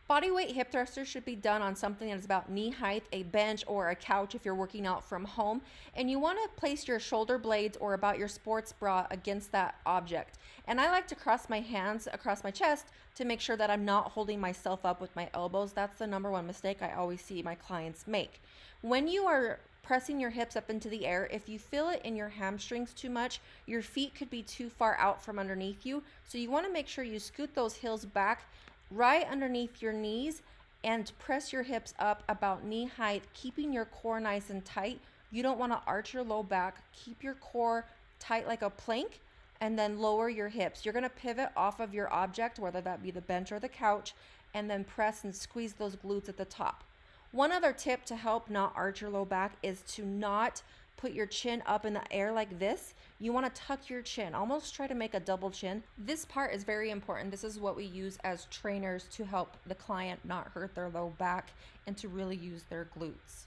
Bodyweight hip thrusters should be done on something that is about knee height, a bench or a couch if you're working out from home. And you want to place your shoulder blades or about your sports bra against that object. And I like to cross my hands across my chest to make sure that I'm not holding myself up with my elbows. That's the number one mistake I always see my clients make. When you are pressing your hips up into the air, if you feel it in your hamstrings too much, your feet could be too far out from underneath you. So you want to make sure you scoot those heels back right underneath your knees and press your hips up about knee height, keeping your core nice and tight. You don't want to arch your low back. Keep your core tight like a plank and then lower your hips. You're going to pivot off of your object, whether that be the bench or the couch, and then press and squeeze those glutes at the top. One other tip to help not arch your low back is to not put your chin up in the air like this. You want to tuck your chin, almost try to make a double chin. This part is very important. This is what we use as trainers to help the client not hurt their low back and to really use their glutes.